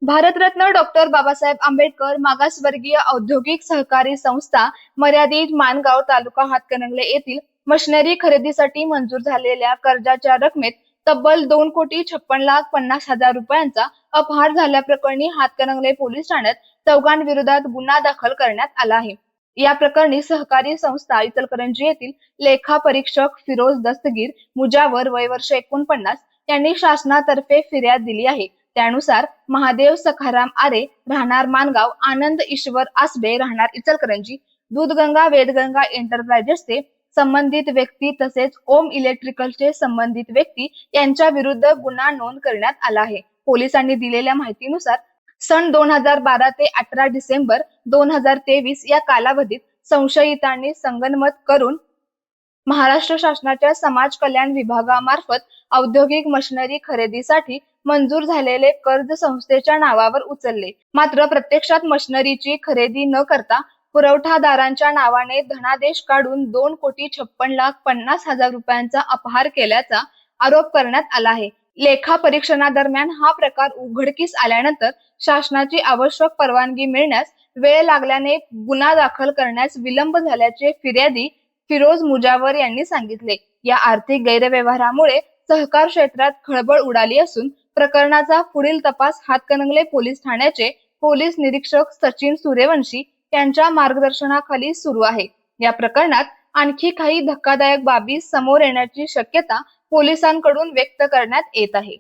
Bharat Ratna doctor Babasaheb Ambedkar मागासवर्गीय औद्योगिक सहकारी संस्था मर्यादित माणगाव तालुका हातकणंगले येथील मशिनरी खरेदीसाठी मंजूर झालेल्या कर्जाच्या रकमेत तब्बल 2,56,50,000 रुपयांचा अपहार झाल्याप्रकरणी हातकणंगले पोलीस ठाण्यात चौघांविरोधात गुन्हा दाखल करण्यात आला आहे। या प्रकरणी सहकारी संस्था इचलकरंजी येथील लेखा परीक्षक फिरोज दस्तगीर मुजावर वय वर्ष 49 यांनी शासनातर्फे फिर्याद दिली आहे। त्यानुसार महादेव सखाराम आरे राहणार माणगाव, आनंद ईश्वर आसबे राहणार इचलकरंजी, दूधगंगा वेदगंगा एंटरप्राइजेसचे संबंधित व्यक्ती तसेच ओम इलेक्ट्रिकलचे संबंधित व्यक्ती यांच्या विरुद्ध गुन्हा नोंद करण्यात आला आहे। पोलिसांनी दिलेल्या माहितीनुसार सन 2012 ते 18 डिसेंबर 2023 या कालावधीत संशयितांनी संगनमत करून महाराष्ट्र शासनाच्या समाज कल्याण विभागामार्फत औद्योगिक मशिनरी खरेदीसाठी मंजूर झालेले कर्ज संस्थेच्या नावावर उचलले। मात्र प्रत्यक्षात मशिनरीची खरेदी न करता पुरवठादारांच्या नावाने धनादेश काढून 2,56,50,000 रुपयांचा अपहार केल्याचा आरोप करण्यात आला आहे। लेखा परीक्षणादरम्यान हा प्रकार उघडकीस आल्यानंतर शासनाची आवश्यक परवानगी मिळण्यास वेळ लागल्याने गुन्हा दाखल करण्यास विलंब झाल्याचे फिर्यादी फिरोज मुजावर यांनी सांगितले। या आर्थिक गैरव्यवहारामुळे सहकार क्षेत्रात खळबळ उडाली असून प्रकरणाचा पुढील तपास हातकणंगले पोलीस ठाण्याचे पोलीस निरीक्षक सचिन सूर्यवंशी यांच्या मार्गदर्शनाखाली सुरू आहे। या प्रकरणात आणखी काही धक्कादायक बाबी समोर येण्याची शक्यता पोलिसांकडून व्यक्त करण्यात येत आहे।